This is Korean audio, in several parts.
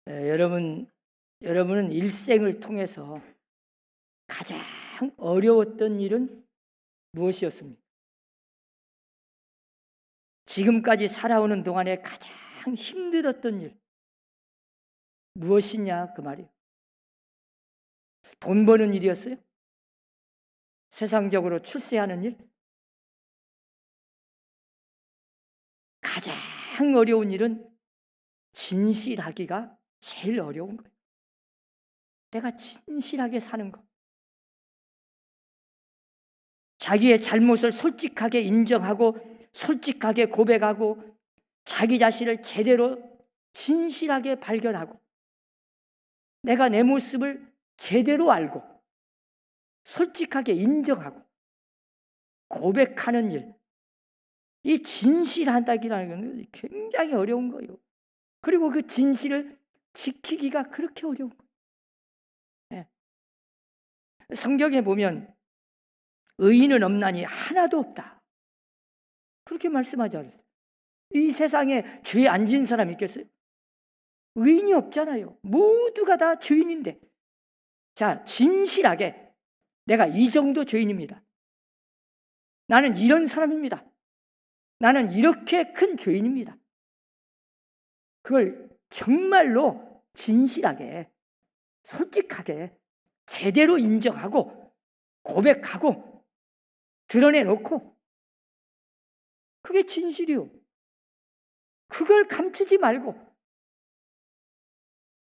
여러분은 일생을 통해서 가장 어려웠던 일은 무엇이었습니까? 지금까지 살아오는 동안에 가장 힘들었던 일 무엇이냐 그 말이에요. 돈 버는 일이었어요? 세상적으로 출세하는 일? 가장 어려운 일은 진실하기가 제일 어려운 거예요. 내가 진실하게 사는 거. 자기의 잘못을 솔직하게 인정하고 솔직하게 고백하고 자기 자신을 제대로 진실하게 발견하고 내가 내 모습을 제대로 알고 솔직하게 인정하고 고백하는 일. 이 진실하다기라는 건 굉장히 어려운 거예요. 그리고 그 진실을 지키기가 그렇게 어려운 거예요. 네. 성경에 보면 의인은 없나니 하나도 없다. 그렇게 말씀하지 않았어요. 이 세상에 죄에 안 지은 사람 있겠어요? 의인이 없잖아요. 모두가 다 죄인인데. 자, 진실하게 내가 이 정도 죄인입니다. 나는 이런 사람입니다. 나는 이렇게 큰 죄인입니다. 그걸 정말로 진실하게 솔직하게 제대로 인정하고 고백하고 드러내놓고 그게 진실이요. 그걸 감추지 말고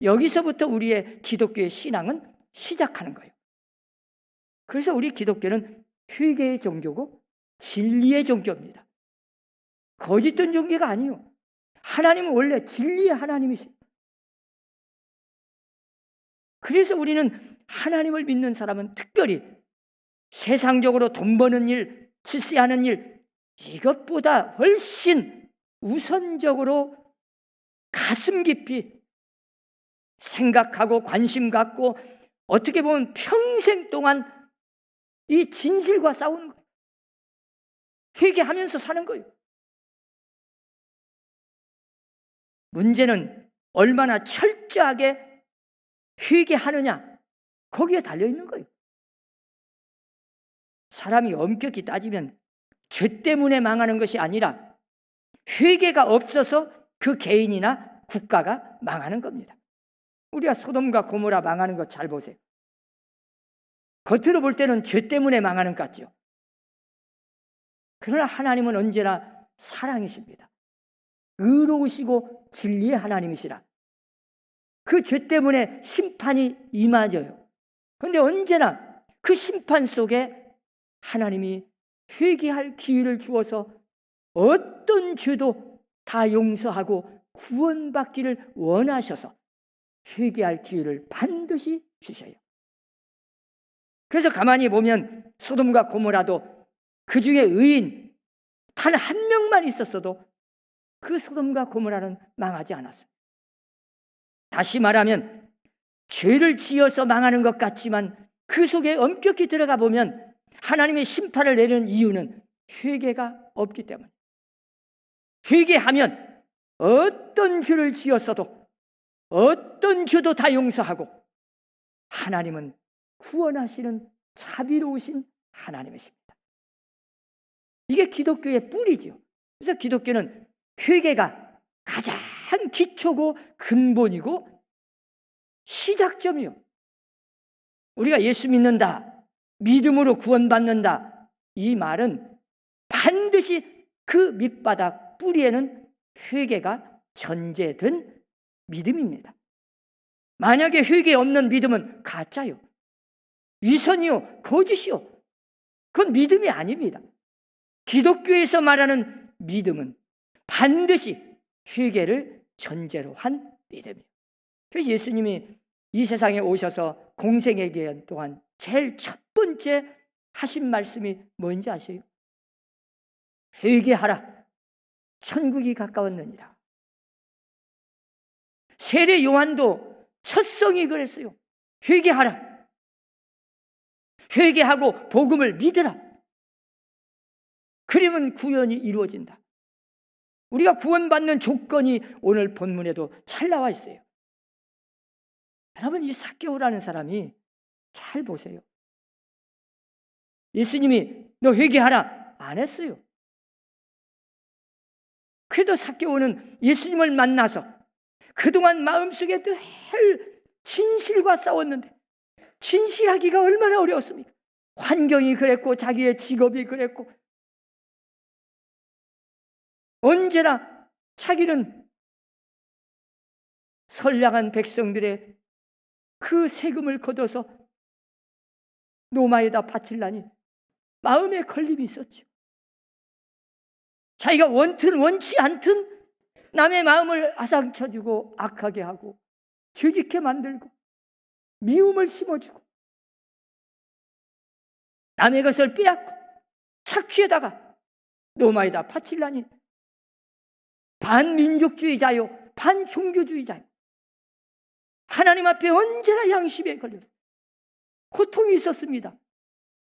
여기서부터 우리의 기독교의 신앙은 시작하는 거예요. 그래서 우리 기독교는 회개의 종교고 진리의 종교입니다. 거짓된 종교가 아니에요. 하나님은 원래 진리의 하나님이세요. 그래서 우리는 하나님을 믿는 사람은 특별히 세상적으로 돈 버는 일, 출세하는 일 이것보다 훨씬 우선적으로 가슴 깊이 생각하고 관심 갖고 어떻게 보면 평생 동안 이 진실과 싸우는 거예요. 회개하면서 사는 거예요. 문제는 얼마나 철저하게 회개하느냐 거기에 달려있는 거예요. 사람이 엄격히 따지면 죄 때문에 망하는 것이 아니라 회개가 없어서 그 개인이나 국가가 망하는 겁니다. 우리가 소돔과 고모라 망하는 것 잘 보세요. 겉으로 볼 때는 죄 때문에 망하는 것 같죠. 그러나 하나님은 언제나 사랑이십니다. 의로우시고 진리의 하나님이시라. 그 죄 때문에 심판이 임하져요. 그런데 언제나 그 심판 속에 하나님이 회개할 기회를 주어서 어떤 죄도 다 용서하고 구원받기를 원하셔서 회개할 기회를 반드시 주셔요. 그래서 가만히 보면 소돔과 고모라도 그 중에 의인 단 한 명만 있었어도 그 소돔과 고모라는 망하지 않았어요. 다시 말하면 죄를 지어서 망하는 것 같지만 그 속에 엄격히 들어가 보면 하나님의 심판을 내리는 이유는 회개가 없기 때문에. 회개하면 어떤 죄를 지었어도 어떤 죄도 다 용서하고 하나님은 구원하시는 자비로우신 하나님이십니다. 이게 기독교의 뿌리죠. 그래서 기독교는 회개가 가장 기초고 근본이고 시작점이요. 우리가 예수 믿는다, 믿음으로 구원받는다 이 말은 반드시 그 밑바닥 뿌리에는 회개가 전제된 믿음입니다. 만약에 회개 없는 믿음은 가짜요. 위선이요. 거짓이요. 그건 믿음이 아닙니다. 기독교에서 말하는 믿음은 반드시 회개를 전제로 한 믿음이에요. 그래서 예수님이 이 세상에 오셔서 공생의 기간 동안 제일 첫 번째 하신 말씀이 뭔지 아세요? 회개하라. 천국이 가까웠느니라. 세례 요한도 첫 성이 그랬어요. 회개하라. 회개하고 복음을 믿으라. 그러면 구원이 이루어진다. 우리가 구원받는 조건이 오늘 본문에도 잘 나와 있어요. 여러분, 이 삭개오라는 사람이 잘 보세요. 예수님이 너 회개하라 안 했어요. 그래도 삭개오는 예수님을 만나서 그동안 마음속에 늘 진실과 싸웠는데, 진실하기가 얼마나 어려웠습니까? 환경이 그랬고 자기의 직업이 그랬고, 언제나 자기는 선량한 백성들의 그 세금을 걷어서 로마에다 바치려니 마음에 걸림이 있었죠. 자기가 원튼 원치 않든 남의 마음을 아상쳐주고 악하게 하고 죄짓게 만들고 미움을 심어주고 남의 것을 빼앗고 착취에다가 로마에다 바치려니 반민족주의자요, 반종교주의자요. 하나님 앞에 언제나 양심에 걸려서 고통이 있었습니다.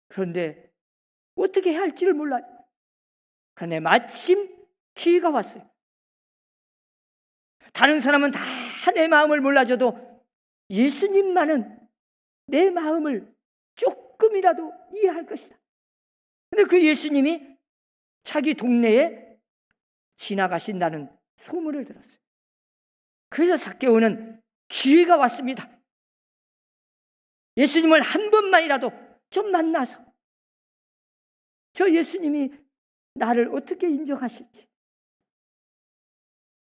그런데 어떻게 해야 할지를 몰라요. 그런데 마침 기회가 왔어요. 다른 사람은 다 내 마음을 몰라줘도 예수님만은 내 마음을 조금이라도 이해할 것이다. 그런데 그 예수님이 자기 동네에 지나가신다는 소문을 들었어요. 그래서 삭개오는 기회가 왔습니다. 예수님을 한 번만이라도 좀 만나서 저 예수님이 나를 어떻게 인정하실지.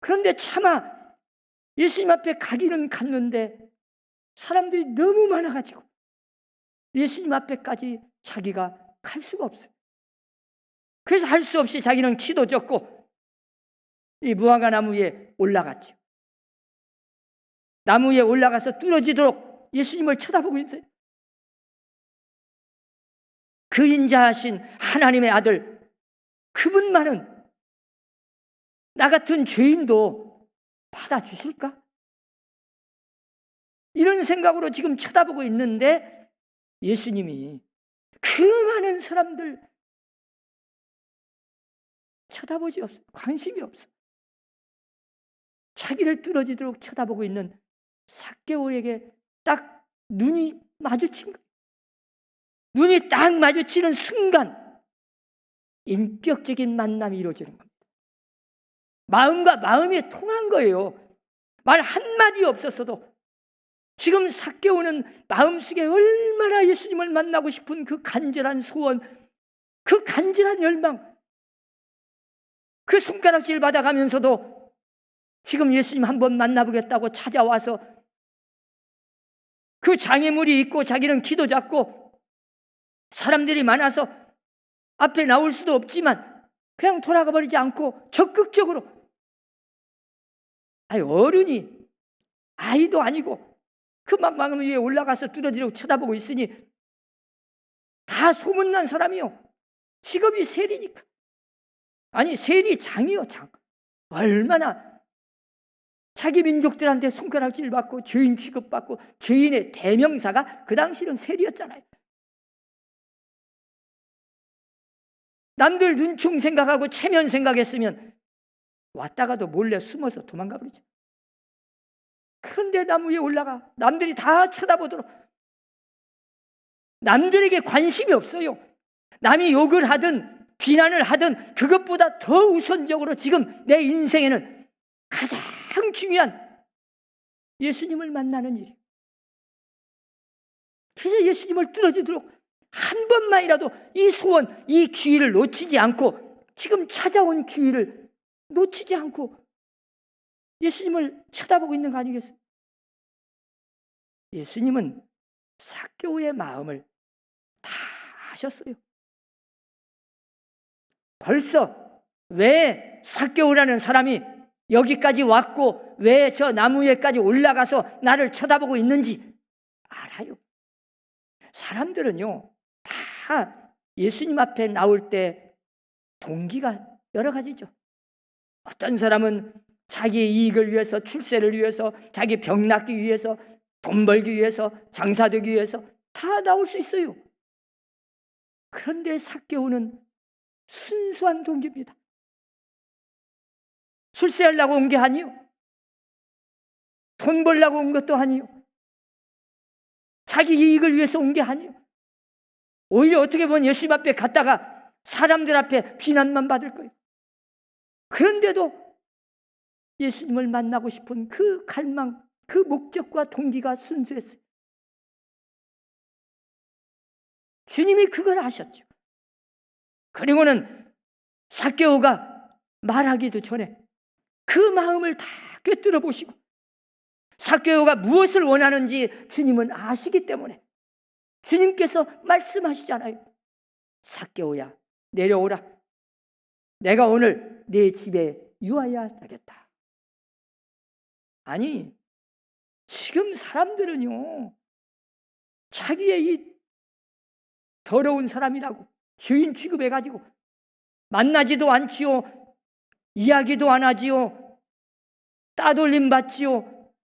그런데 차마 예수님 앞에 가기는 갔는데 사람들이 너무 많아가지고 예수님 앞에까지 자기가 갈 수가 없어요. 그래서 할 수 없이 자기는 키도 졌고 이 무화과 나무 위에 올라갔죠. 나무 위에 올라가서 뚫어지도록 예수님을 쳐다보고 있어요. 그 인자하신 하나님의 아들, 그분만은 나 같은 죄인도 받아주실까? 이런 생각으로 지금 쳐다보고 있는데 예수님이 그 많은 사람들 쳐다보지 없어. 관심이 없어. 자기를 뚫어지도록 쳐다보고 있는 삭개오에게 딱 눈이 마주친 거예요. 눈이 딱 마주치는 순간 인격적인 만남이 이루어지는 겁니다. 마음과 마음이 통한 거예요. 말 한마디 없었어도 지금 삭개오는 마음속에 얼마나 예수님을 만나고 싶은 그 간절한 소원, 그 간절한 열망, 그 손가락질 받아가면서도 지금 예수님 한번 만나보겠다고 찾아와서 그 장애물이 있고 자기는 키도 작고 사람들이 많아서 앞에 나올 수도 없지만 그냥 돌아가 버리지 않고 적극적으로, 어른이 아이도 아니고 그 마음 위에 올라가서 뚫어지려고 쳐다보고 있으니 다 소문난 사람이요. 직업이 세리니까. 아니 세리장이요, 장. 얼마나 자기 민족들한테 손가락질 받고 죄인 취급받고 죄인의 대명사가 그 당시는 세리였잖아요. 남들 눈총 생각하고 체면 생각했으면 왔다가도 몰래 숨어서 도망가 버리죠. 그런데 나무 위에 올라가 남들이 다 쳐다보도록, 남들에게 관심이 없어요. 남이 욕을 하든 비난을 하든 그것보다 더 우선적으로 지금 내 인생에는 가장 중요한 예수님을 만나는 일이에요. 그래서 예수님을 뚫어지도록 한 번만이라도 이 소원, 이 기회를 놓치지 않고, 지금 찾아온 기회를 놓치지 않고 예수님을 쳐다보고 있는 거 아니겠어요? 예수님은 삭개오의 마음을 다 아셨어요. 벌써 왜 삭개오라는 사람이 여기까지 왔고 왜 저 나무 위에까지 올라가서 나를 쳐다보고 있는지 알아요. 사람들은요, 다 예수님 앞에 나올 때 동기가 여러 가지죠. 어떤 사람은 자기의 이익을 위해서, 출세를 위해서, 자기 병 낫기 위해서, 돈 벌기 위해서, 장사되기 위해서 다 나올 수 있어요. 그런데 삭개오는 순수한 동기입니다. 출세하려고 온 게 아니요, 돈 벌려고 온 것도 아니요, 자기 이익을 위해서 온 게 아니에요. 오히려 어떻게 보면 예수님 앞에 갔다가 사람들 앞에 비난만 받을 거예요. 그런데도 예수님을 만나고 싶은 그 갈망, 그 목적과 동기가 순수했어요. 주님이 그걸 아셨죠. 그리고는 삭개오가 말하기도 전에 그 마음을 다 꿰뚫어 보시고, 삭개오가 무엇을 원하는지 주님은 아시기 때문에 주님께서 말씀하시잖아요. 삭개오야, 내려오라. 내가 오늘 네 집에 유하여야 하겠다. 아니, 지금 사람들은요, 자기의 이 더러운 사람이라고 죄인 취급해가지고 만나지도 않지요, 이야기도 안 하지요, 따돌림 받지요.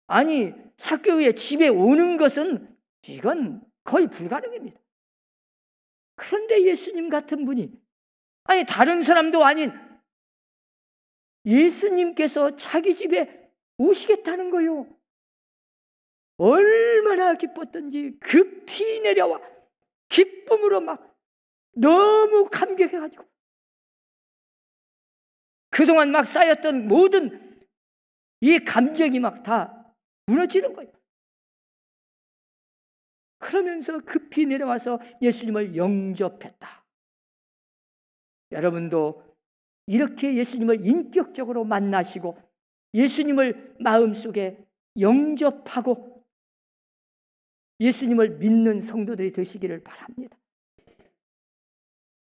아니, 삭개오의 집에 오는 것은 이건 거의 불가능입니다. 그런데 예수님 같은 분이, 아니 다른 사람도 아닌 예수님께서 자기 집에 오시겠다는 거요. 얼마나 기뻤던지 급히 내려와 기쁨으로 막 너무 감격해가지고 그동안 막 쌓였던 모든 이 감정이 막 다 무너지는 거예요. 그러면서 급히 내려와서 예수님을 영접했다. 여러분도 이렇게 예수님을 인격적으로 만나시고 예수님을 마음속에 영접하고 예수님을 믿는 성도들이 되시기를 바랍니다.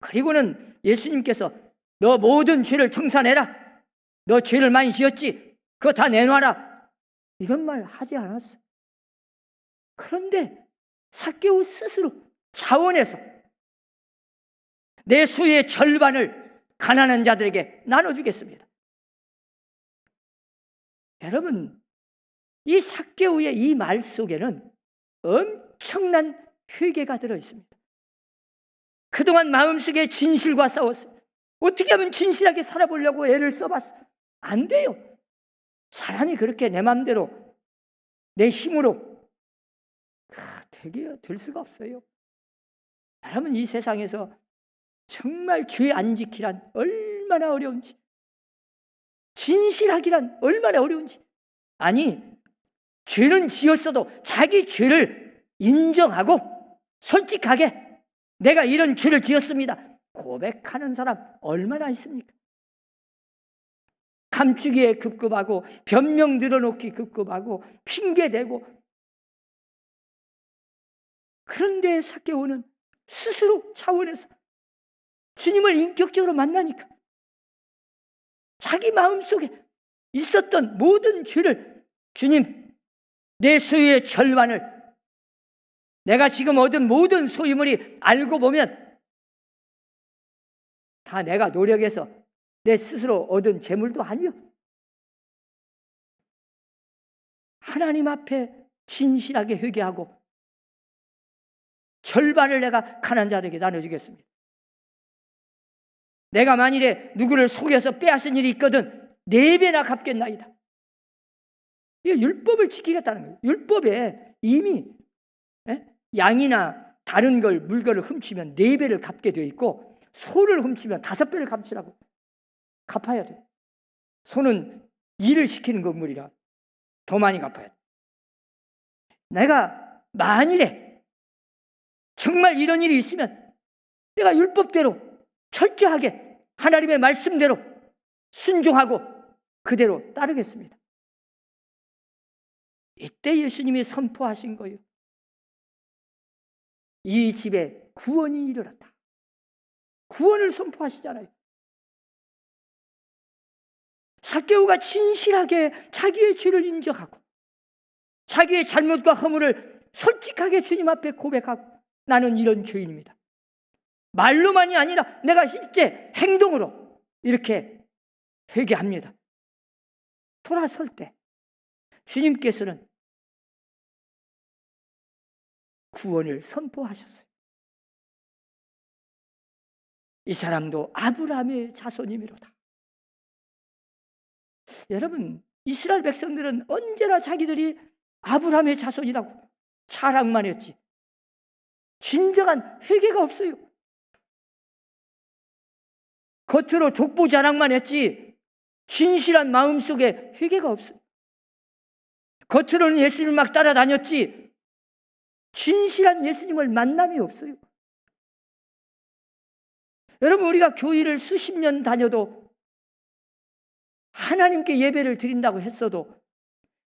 그리고는 예수님께서 너 모든 죄를 청산해라. 너 죄를 많이 지었지? 그거 다 내놔라. 이런 말 하지 않았어. 그런데 삭개오 스스로 자원해서 내 소유의 절반을 가난한 자들에게 나눠주겠습니다. 여러분, 이 삭개오의 이 말 속에는 엄청난 회개가 들어있습니다. 그동안 마음속에 진실과 싸웠어요. 어떻게 하면 진실하게 살아보려고 애를 써봤어. 안 돼요. 사람이 그렇게 내 마음대로 내 힘으로 되게 될 수가 없어요. 여러분, 이 세상에서 정말 죄 안 지키란 얼마나 어려운지, 진실하기란 얼마나 어려운지. 아니, 죄는 지었어도 자기 죄를 인정하고 솔직하게 내가 이런 죄를 지었습니다 고백하는 사람 얼마나 있습니까? 감추기에 급급하고 변명 늘어놓기 급급하고 핑계대고. 그런데 삭개오는 스스로 차원에서 주님을 인격적으로 만나니까 자기 마음속에 있었던 모든 죄를, 주님, 내 소유의 절반을, 내가 지금 얻은 모든 소유물이 알고 보면 다 내가 노력해서 내 스스로 얻은 재물도 아니요. 하나님 앞에 진실하게 회개하고 절반을 내가 가난한 자들에게 나눠주겠습니다. 내가 만일에 누구를 속여서 빼앗은 일이 있거든 4배나 갚겠나이다. 이 율법을 지키겠다는 거예요. 율법에 이미 양이나 다른 걸 물건을 훔치면 4배를 갚게 되어 있고, 소를 훔치면 5배를 갚으라고 갚아야 돼요. 소는 일을 시키는 건물이라 더 많이 갚아야 돼요. 내가 만일에 정말 이런 일이 있으면 내가 율법대로 철저하게 하나님의 말씀대로 순종하고 그대로 따르겠습니다. 이때 예수님이 선포하신 거예요. 이 집에 구원이 이르렀다. 구원을 선포하시잖아요. 삭개오가 진실하게 자기의 죄를 인정하고 자기의 잘못과 허물을 솔직하게 주님 앞에 고백하고, 나는 이런 죄인입니다. 말로만이 아니라 내가 실제 행동으로 이렇게 회개합니다. 돌아설 때 주님께서는 구원을 선포하셨어요. 이 사람도 아브라함의 자손이미로다. 여러분, 이스라엘 백성들은 언제나 자기들이 아브라함의 자손이라고 자랑만 했지 진정한 회개가 없어요. 겉으로 족보 자랑만 했지 진실한 마음속에 회개가 없어요. 겉으로는 예수님을 막 따라다녔지 진실한 예수님을 만남이 없어요. 여러분, 우리가 교회를 수십 년 다녀도 하나님께 예배를 드린다고 했어도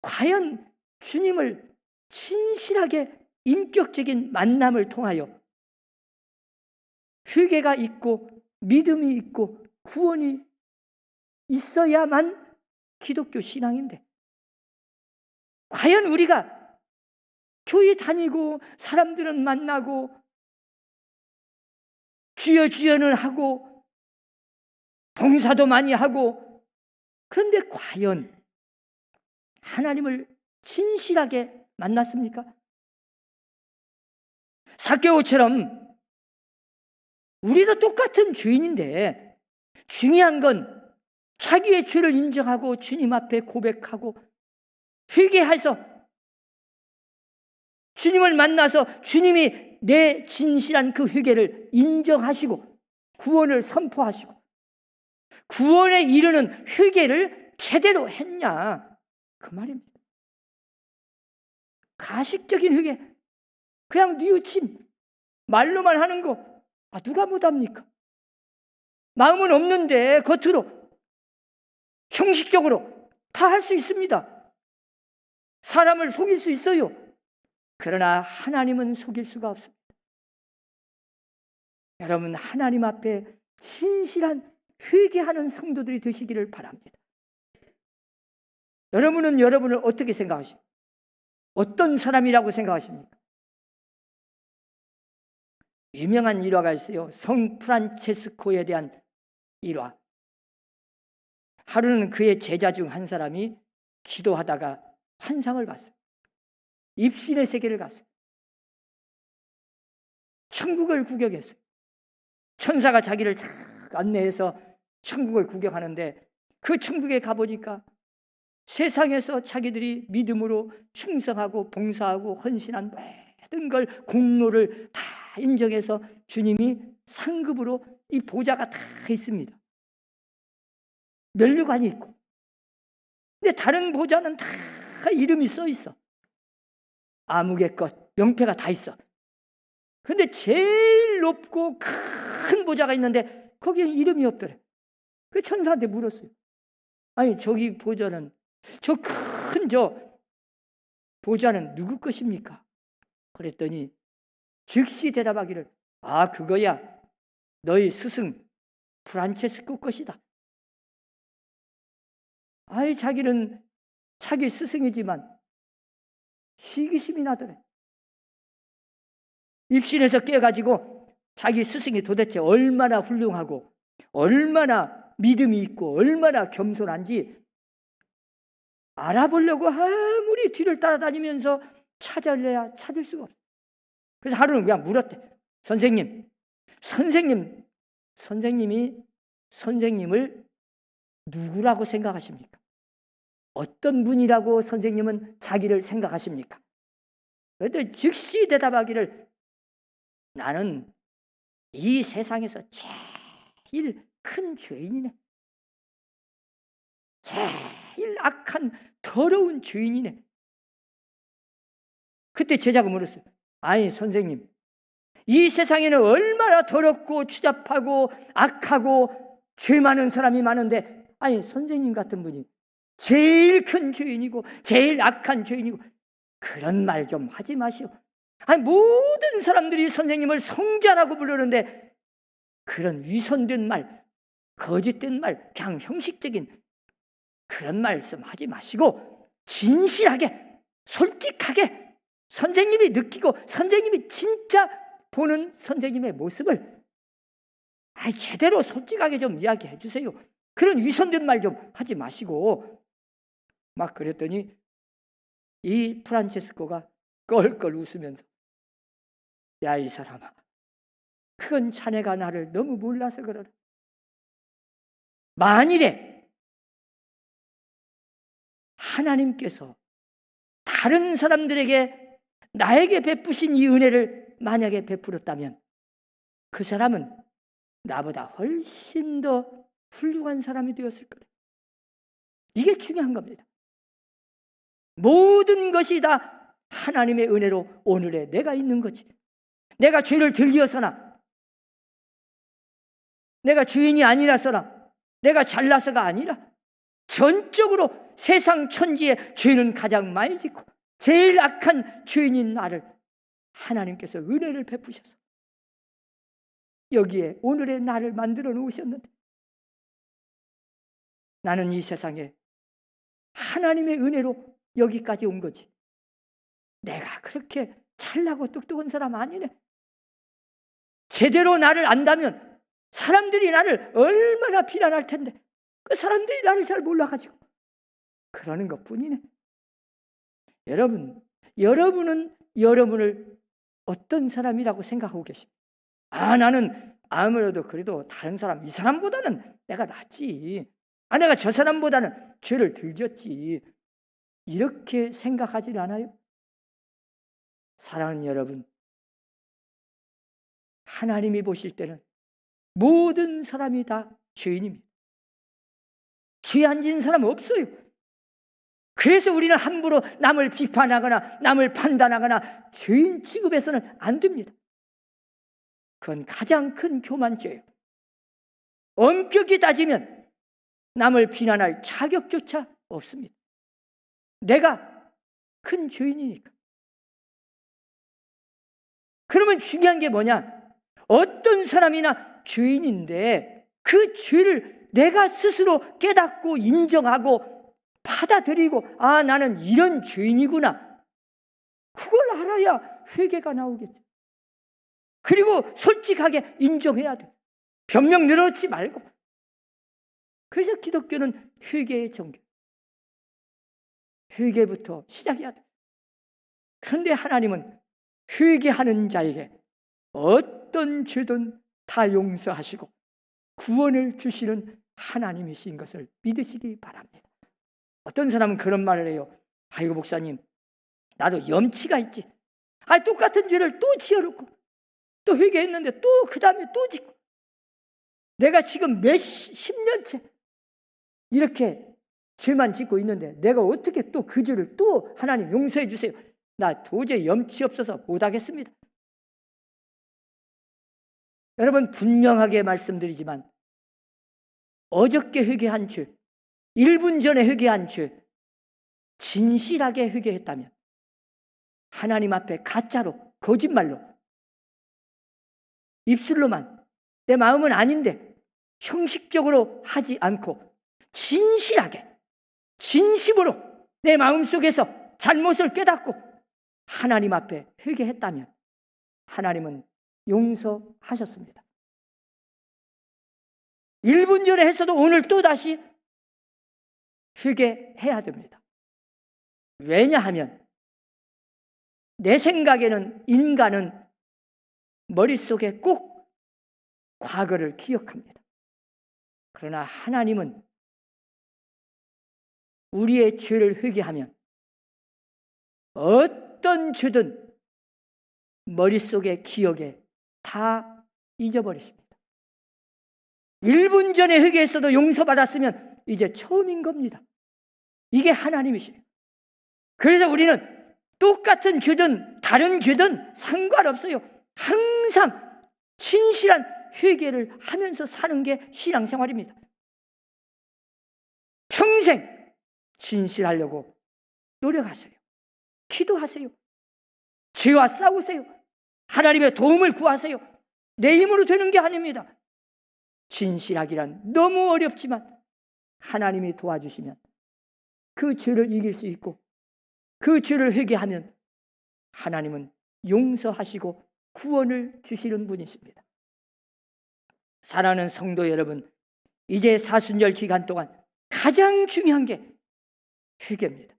과연 주님을 진실하게 인격적인 만남을 통하여 회개가 있고 믿음이 있고 구원이 있어야만 기독교 신앙인데, 과연 우리가 교회 다니고 사람들은 만나고 주여 주여는 하고 봉사도 많이 하고, 그런데 과연 하나님을 진실하게 만났습니까? 삭개오처럼 우리도 똑같은 죄인인데 중요한 건 자기의 죄를 인정하고 주님 앞에 고백하고 회개해서 주님을 만나서 주님이 내 진실한 그 회개를 인정하시고 구원을 선포하시고 구원에 이르는 회개를 제대로 했냐, 그 말입니다. 가식적인 회개, 그냥 뉘우침, 말로만 하는 거 누가 못합니까? 마음은 없는데 겉으로 형식적으로 다 할 수 있습니다. 사람을 속일 수 있어요. 그러나 하나님은 속일 수가 없습니다. 여러분, 하나님 앞에 진실한 회개하는 성도들이 되시기를 바랍니다. 여러분은 여러분을 어떻게 생각하십니까? 어떤 사람이라고 생각하십니까? 유명한 일화가 있어요. 성 프란체스코에 대한 일화. 하루는 그의 제자 중 한 사람이 기도하다가 환상을 봤어요. 입신의 세계를 갔어요. 천국을 구경했어요. 천사가 자기를 쫙 안내해서 천국을 구경하는데 그 천국에 가보니까 세상에서 자기들이 믿음으로 충성하고 봉사하고 헌신한 모든 걸 공로를 다 인정해서 주님이 상급으로 이 보좌가 다 있습니다. 면류관이 있고, 근데 다른 보좌는 다 이름이 써 있어. 아무개 것, 명패가 다 있어. 근데 제일 높고 큰 보좌가 있는데 거기에 이름이 없더래. 그 천사한테 물었어요. 아니, 저기 보좌는, 저 큰 보좌는 누구 것입니까? 그랬더니 즉시 대답하기를, 그거야 너희 스승 프란체스코 것이다. 자기는 자기 스승이지만 시기심이 나더래. 입신에서 깨가지고 자기 스승이 도대체 얼마나 훌륭하고 얼마나 믿음이 있고 얼마나 겸손한지 알아보려고 아무리 뒤를 따라다니면서 찾아내야 찾을 수가 없어. 그래서 하루는 그냥 물었대. 선생님이 선생님을 누구라고 생각하십니까? 어떤 분이라고 선생님은 자기를 생각하십니까? 그런데 즉시 대답하기를, 나는 이 세상에서 제일 큰 죄인이네. 제일 악한 더러운 죄인이네. 그때 제자가 물었어요. 아니, 선생님, 이 세상에는 얼마나 더럽고 추잡하고 악하고 죄 많은 사람이 많은데, 아니, 선생님 같은 분이 제일 큰 죄인이고 제일 악한 죄인이고, 그런 말 좀 하지 마시오. 모든 사람들이 선생님을 성자라고 부르는데 그런 위선된 말, 거짓된 말, 그냥 형식적인 그런 말씀 하지 마시고 진실하게 솔직하게 선생님이 느끼고 선생님이 진짜 보는 선생님의 모습을 제대로 솔직하게 좀 이야기해 주세요. 그런 위선된 말 좀 하지 마시고. 막 그랬더니 이 프란체스코가 껄껄 웃으면서, 야, 이 사람아, 그건 자네가 나를 너무 몰라서 그러라. 만일에 하나님께서 다른 사람들에게 나에게 베푸신 이 은혜를 만약에 베풀었다면 그 사람은 나보다 훨씬 더 훌륭한 사람이 되었을 거예요. 이게 중요한 겁니다. 모든 것이 다 하나님의 은혜로 오늘의 내가 있는 거지. 내가 죄를 즐겨서나, 내가 주인이 아니라서나, 내가 잘나서가 아니라 전적으로 세상 천지에 죄는 가장 많이 짓고 제일 악한 죄인인 나를 하나님께서 은혜를 베푸셔서 여기에 오늘의 나를 만들어 놓으셨는데, 나는 이 세상에 하나님의 은혜로 여기까지 온 거지. 내가 그렇게 잘나고 똑똑한 사람 아니네. 제대로 나를 안다면 사람들이 나를 얼마나 비난할 텐데 그 사람들이 나를 잘 몰라가지고 그러는 것뿐이네. 여러분은 여러분을 어떤 사람이라고 생각하고 계십니까? 나는 아무래도 그래도 다른 사람, 이 사람보다는 내가 낫지. 내가 저 사람보다는 죄를 덜 졌지. 이렇게 생각하지 않아요? 사랑하는 여러분, 하나님이 보실 때는 모든 사람이 다 죄인입니다. 죄 안 지은 사람 없어요. 그래서 우리는 함부로 남을 비판하거나 남을 판단하거나 죄인 취급해서는 안 됩니다. 그건 가장 큰 교만죄예요. 엄격히 따지면 남을 비난할 자격조차 없습니다. 내가 큰 죄인이니까. 그러면 중요한 게 뭐냐? 어떤 사람이나 죄인인데 그 죄를 내가 스스로 깨닫고 인정하고 받아들이고 나는 이런 죄인이구나. 그걸 알아야 회개가 나오겠죠. 그리고 솔직하게 인정해야 돼. 변명 늘어놓지 말고. 그래서 기독교는 회개의 종교. 회개부터 시작해야 돼. 그런데 하나님은 회개하는 자에게 어떤 죄든 다 용서하시고 구원을 주시는 하나님이신 것을 믿으시기 바랍니다. 어떤 사람은 그런 말을 해요. 아이고 목사님, 나도 염치가 있지. 똑같은 죄를 또 지어놓고 또 회개했는데 또 그 다음에 또 짓고 내가 지금 십 년째 이렇게 죄만 짓고 있는데 내가 어떻게 또 그 죄를 또 하나님 용서해 주세요. 나 도저히 염치 없어서 못하겠습니다. 여러분, 분명하게 말씀드리지만 어저께 회개한 죄, 1분 전에 회개한 죄, 진실하게 회개했다면 하나님 앞에 가짜로, 거짓말로, 입술로만 내 마음은 아닌데 형식적으로 하지 않고 진실하게, 진심으로 내 마음속에서 잘못을 깨닫고 하나님 앞에 회개했다면 하나님은 용서하셨습니다. 1분 전에 했어도 오늘 또다시 회개해야 됩니다. 왜냐하면 내 생각에는 인간은 머릿속에 꼭 과거를 기억합니다. 그러나 하나님은 우리의 죄를 회개하면 어떤 죄든 머릿속에 기억에 다 잊어버리십니다. 1분 전에 회개했어도 용서받았으면 이제 처음인 겁니다. 이게 하나님이시에요. 그래서 우리는 똑같은 죄든 다른 죄든 상관없어요. 항상 진실한 회개를 하면서 사는 게 신앙생활입니다. 평생 진실하려고 노력하세요. 기도하세요. 죄와 싸우세요. 하나님의 도움을 구하세요. 내 힘으로 되는 게 아닙니다. 진실하기란 너무 어렵지만 하나님이 도와주시면 그 죄를 이길 수 있고 그 죄를 회개하면 하나님은 용서하시고 구원을 주시는 분이십니다. 사랑하는 성도 여러분, 이제 사순절 기간 동안 가장 중요한 게 회개입니다.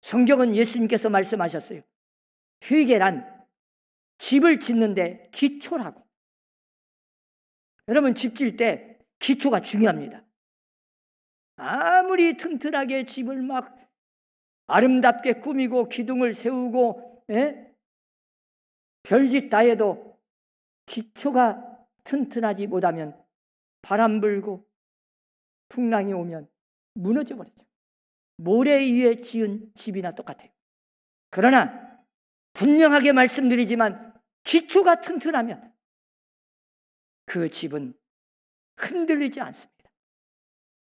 성경은 예수님께서 말씀하셨어요. 회개란 집을 짓는데 기초라고. 여러분, 집 지을 때 기초가 중요합니다. 아무리 튼튼하게 집을 막 아름답게 꾸미고 기둥을 세우고 별짓 다 해도 기초가 튼튼하지 못하면 바람 불고 풍랑이 오면 무너져 버리죠. 모래 위에 지은 집이나 똑같아요. 그러나 분명하게 말씀드리지만 기초가 튼튼하면 그 집은 흔들리지 않습니다.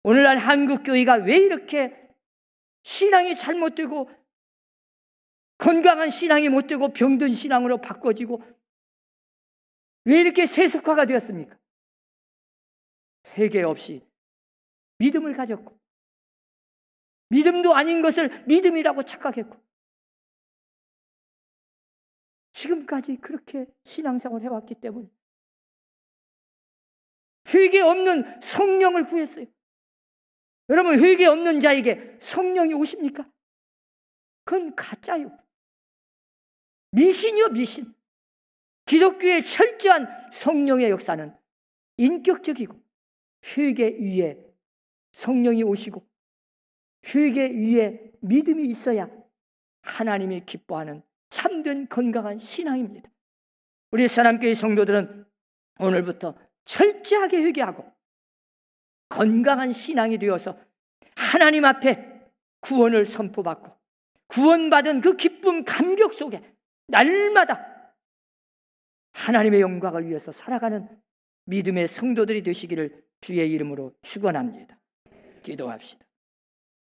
오늘날 한국교회가 왜 이렇게 신앙이 잘못되고 건강한 신앙이 못되고 병든 신앙으로 바꿔지고 왜 이렇게 세속화가 되었습니까? 회개 없이 믿음을 가졌고 믿음도 아닌 것을 믿음이라고 착각했고 지금까지 그렇게 신앙생활을 해왔기 때문에 회개 없는 성령을 구했어요. 여러분, 회개 없는 자에게 성령이 오십니까? 그건 가짜요. 미신이요, 미신. 기독교의 철저한 성령의 역사는 인격적이고 회개 위에 성령이 오시고 회개 위에 믿음이 있어야 하나님이 기뻐하는 참된 건강한 신앙입니다. 우리 사람교회 성도들은 오늘부터 철저하게 회개하고 건강한 신앙이 되어서 하나님 앞에 구원을 선포받고 구원받은 그 기쁨 감격 속에 날마다 하나님의 영광을 위해서 살아가는 믿음의 성도들이 되시기를 주의 이름으로 축원합니다. 기도합시다.